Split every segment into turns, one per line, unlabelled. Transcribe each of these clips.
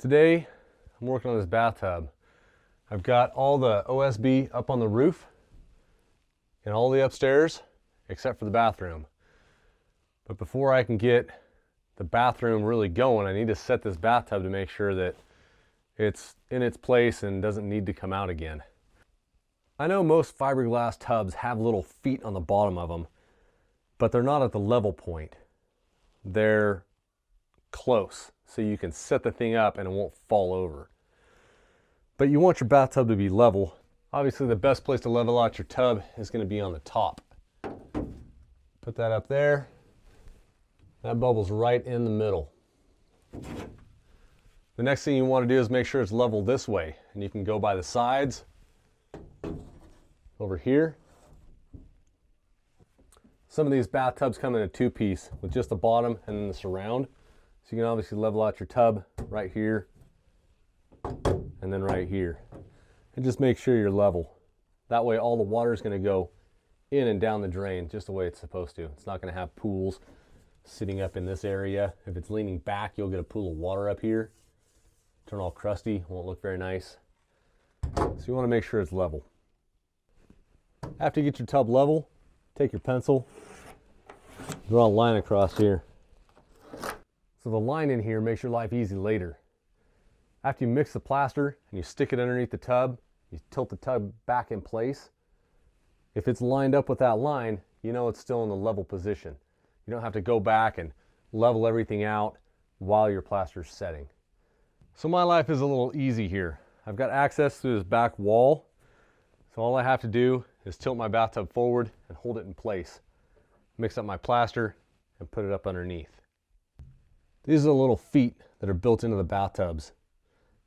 Today, I'm working on this bathtub. I've got all the OSB up on the roof and all the upstairs except for the bathroom. But before I can get the bathroom really going, I need to set this bathtub to make sure that it's in its place and doesn't need to come out again. I know most fiberglass tubs have little feet on the bottom of them, but they're not at the level point. They're close, so you can set the thing up and it won't fall over. But you want your bathtub to be level. Obviously the best place to level out your tub is going to be on the top. Put that up there. That bubble's right in the middle. The next thing you want to do is make sure it's level this way, and you can go by the sides over here. Some of these bathtubs come in a two-piece with just the bottom and then the surround. So you can obviously level out your tub right here and then right here. And just make sure you're level. That way all the water is going to go in and down the drain just the way it's supposed to. It's not going to have pools sitting up in this area. If it's leaning back, you'll get a pool of water up here. Turn all crusty, won't look very nice. So you want to make sure it's level. After you get your tub level, take your pencil, draw a line across here. So the line in here makes your life easy later. After you mix the plaster and you stick it underneath the tub, you tilt the tub back in place. If it's lined up with that line, you know it's still in the level position. You don't have to go back and level everything out while your plaster's setting. So my life is a little easy here. I've got access to this back wall, so all I have to do is tilt my bathtub forward and hold it in place. Mix up my plaster and put it up underneath. These are the little feet that are built into the bathtubs.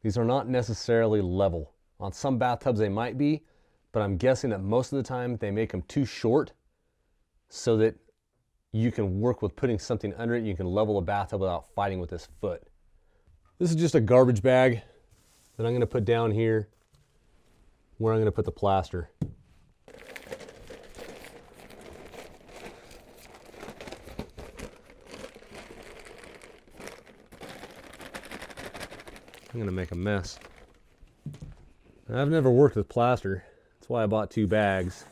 These are not necessarily level. On some bathtubs they might be, but I'm guessing that most of the time they make them too short so that you can work with putting something under it. You can level a bathtub without fighting with this foot. This is just a garbage bag that I'm going to put down here where I'm going to put the plaster. I'm going to make a mess. I've never worked with plaster. That's why I bought two bags.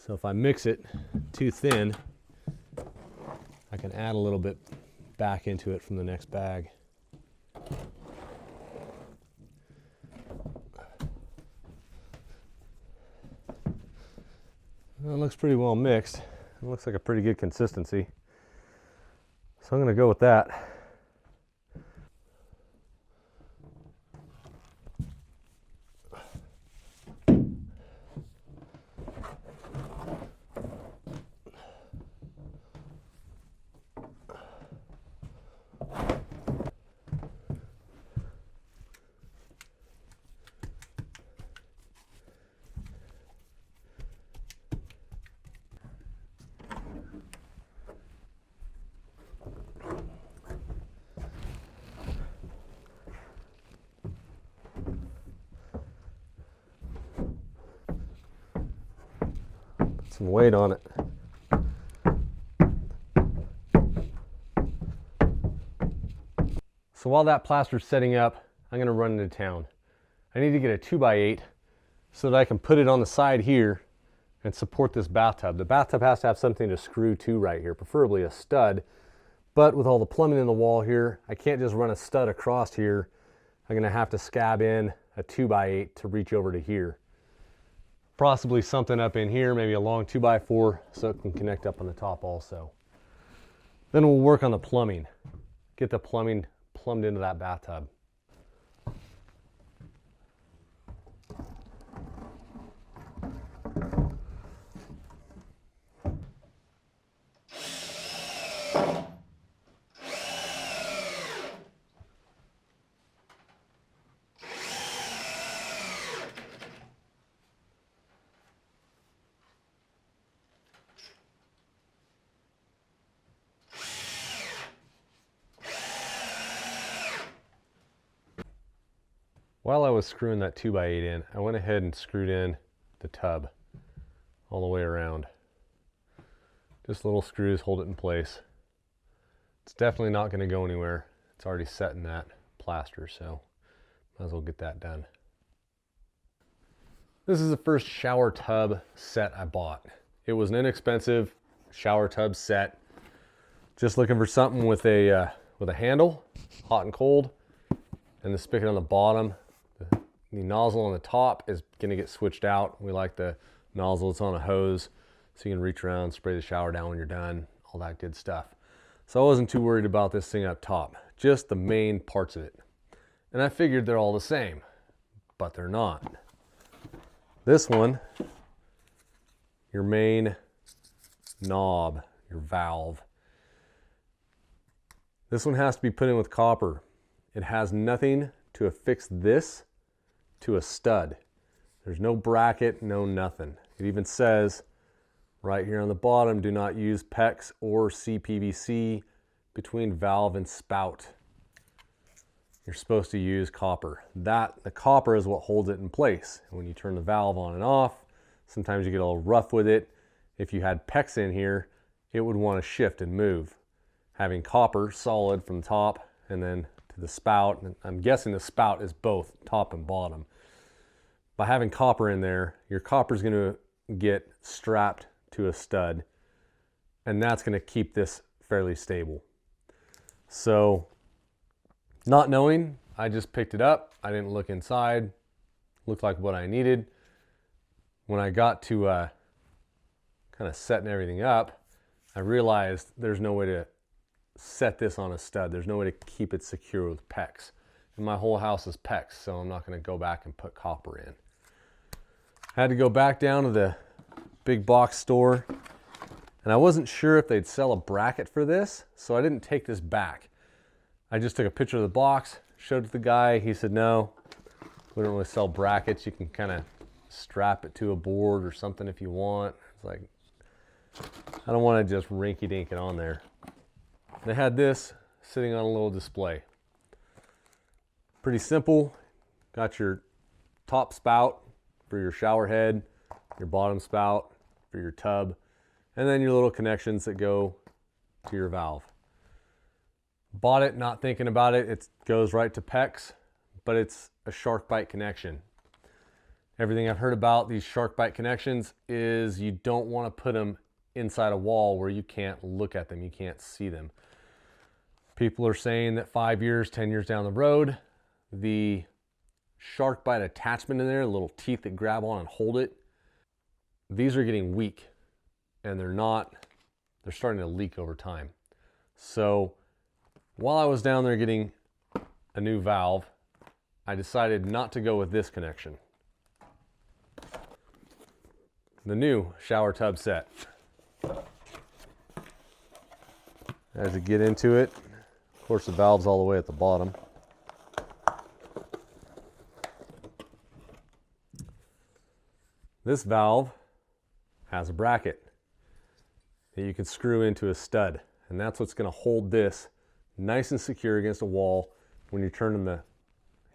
So if I mix it too thin, I can add a little bit back into it from the next bag. Well, it looks pretty well mixed. It looks like a pretty good consistency. So I'm going to go with that. Some weight on it. So while that plaster's setting up, I'm going to run into town. I need to get a 2x8 so that I can put it on the side here and support this bathtub. The bathtub has to have something to screw to right here, preferably a stud. But with all the plumbing in the wall here, I can't just run a stud across here. I'm going to have to scab in a 2x8 to reach over to here. Possibly something up in here, maybe a long 2x4 so it can connect up on the top also. Then we'll work on the plumbing. Get the plumbing plumbed into that bathtub. While I was screwing that 2x8 in, I went ahead and screwed in the tub all the way around. Just little screws hold it in place. It's definitely not going to go anywhere. It's already set in that plaster, so might as well get that done. This is the first shower tub set I bought. It was an inexpensive shower tub set. Just looking for something with a handle, hot and cold, and the spigot on the bottom. The nozzle on the top is gonna get switched out. We like the nozzle, it's on a hose, so you can reach around, spray the shower down when you're done, all that good stuff. So I wasn't too worried about this thing up top, just the main parts of it. And I figured they're all the same, but they're not. This one, your main knob, your valve. This one has to be put in with copper. It has nothing to affix this to a stud. There's no bracket, no nothing. It even says right here on the bottom, do not use PEX or CPVC between valve and spout. You're supposed to use copper. The copper is what holds it in place. When you turn the valve on and off, sometimes you get a little rough with it. If you had PEX in here, it would want to shift and move. Having copper solid from the top and then to the spout, and I'm guessing the spout is both top and bottom. By having copper in there, your copper is going to get strapped to a stud, and that's going to keep this fairly stable. So, not knowing, I just picked it up. I didn't look inside. Looked like what I needed. When I got to kind of setting everything up, I realized there's no way to set this on a stud. There's no way to keep it secure with PEX. And my whole house is PEX, so I'm not going to go back and put copper in. I had to go back down to the big box store, and I wasn't sure if they'd sell a bracket for this, so I didn't take this back. I just took a picture of the box, showed it to the guy. He said, no, we don't really sell brackets. You can kind of strap it to a board or something if you want. It's like, I don't want to just rinky-dink it on there. They had this sitting on a little display. Pretty simple. Got your top spout for your shower head, your bottom spout for your tub, and then your little connections that go to your valve. Bought it not thinking about it. It goes right to PEX, but it's a shark bite connection. Everything I've heard about these shark bite connections is you don't want to put them inside a wall where you can't look at them, you can't see them. People are saying that 5 years, 10 years down the road, the shark bite attachment in there, little teeth that grab on and hold it, these are getting weak and they're starting to leak over time. So while I was down there getting a new valve, I decided not to go with this connection. The new shower tub set. As you get into it, of course the valve's all the way at the bottom. This valve has a bracket that you can screw into a stud, and that's what's going to hold this nice and secure against a wall when you're turning the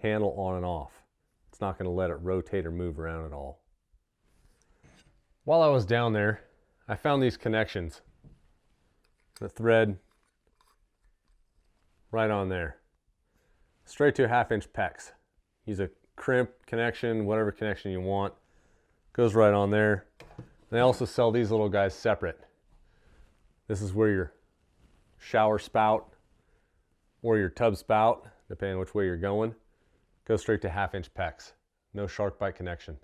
handle on and off. It's not going to let it rotate or move around at all. While I was down there, I found these connections. The thread right on there. Straight to a 1/2 inch PEX. Use a crimp connection, whatever connection you want. Goes right on there. They also sell these little guys separate. This is where your shower spout or your tub spout, depending on which way you're going, goes straight to 1/2 inch PEX. No shark bite connection.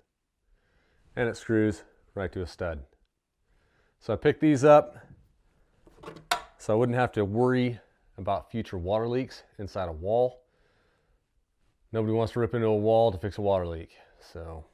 And it screws right to a stud. So I picked these up so I wouldn't have to worry about future water leaks inside a wall. Nobody wants to rip into a wall to fix a water leak. So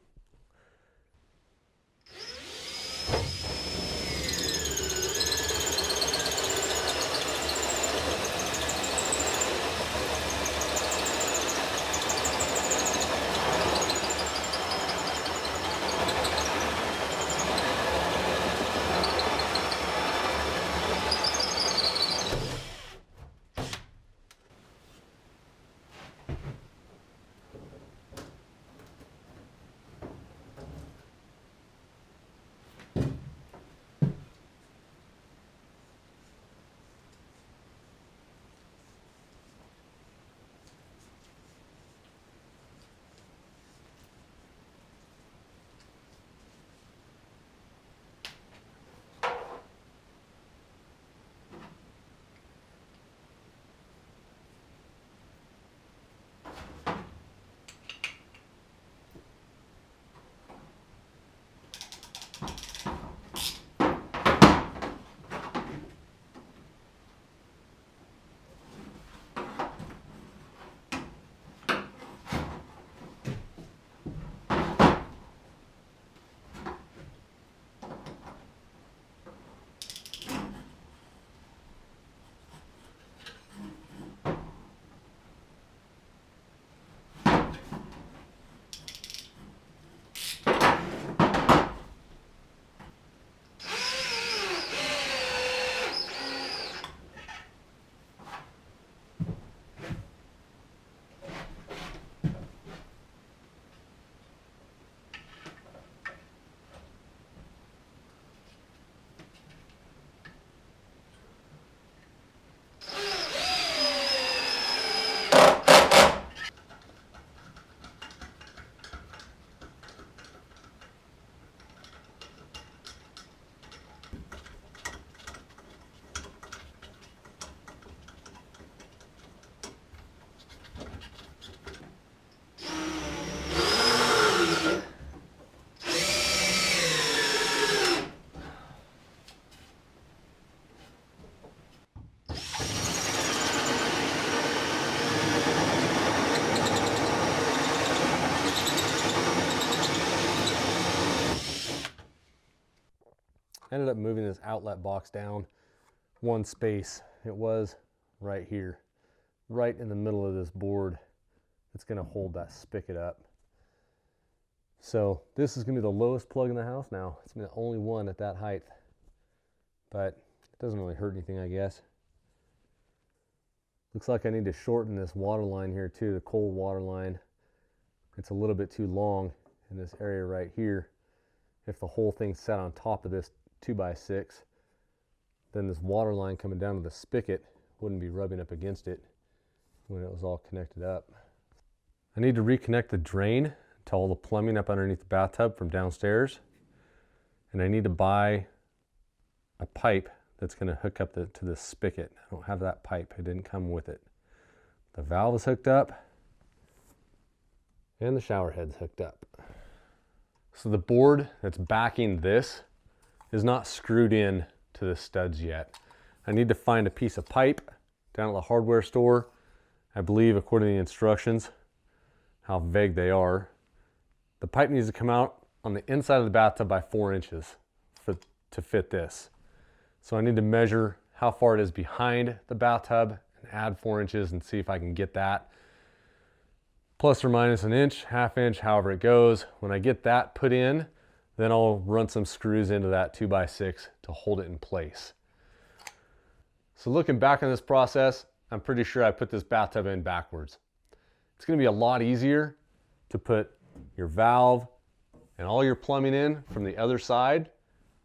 ended up moving this outlet box down one space. It was right here, right in the middle of this board. It's going to hold that spigot up. So this is going to be the lowest plug in the house now. It's the only one at that height, but it doesn't really hurt anything, I guess. Looks like I need to shorten this water line here too, the cold water line. It's a little bit too long in this area right here. If the whole thing's set on top of this 2x6, then this water line coming down to the spigot wouldn't be rubbing up against it when it was all connected up. I need to reconnect the drain to all the plumbing up underneath the bathtub from downstairs. And I need to buy a pipe that's going to hook up to this spigot. I don't have that pipe. It didn't come with it. The valve is hooked up and the shower head's hooked up. So the board that's backing this is not screwed in to the studs yet. I need to find a piece of pipe down at the hardware store. I believe, according to the instructions, how vague they are, the pipe needs to come out on the inside of the bathtub by 4 inches to fit this. So I need to measure how far it is behind the bathtub and add 4 inches and see if I can get that. Plus or minus an inch, half inch, however it goes. When I get that put in, then I'll run some screws into that 2x6 to hold it in place. So looking back on this process, I'm pretty sure I put this bathtub in backwards. It's going to be a lot easier to put your valve and all your plumbing in from the other side,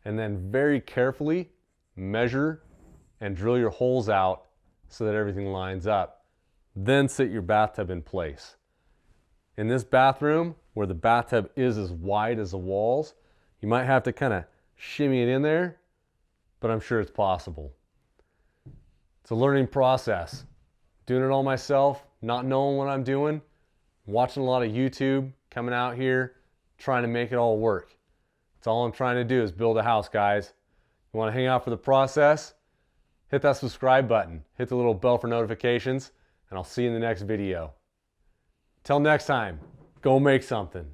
and then very carefully measure and drill your holes out so that everything lines up. Then sit your bathtub in place. In this bathroom, where the bathtub is as wide as the walls, you might have to kind of shimmy it in there, but I'm sure it's possible. It's a learning process. Doing it all myself, not knowing what I'm doing, watching a lot of YouTube, coming out here, trying to make it all work. That's all I'm trying to do is build a house, guys. You want to hang out for the process? Hit that subscribe button, hit the little bell for notifications, and I'll see you in the next video. Till next time, go make something.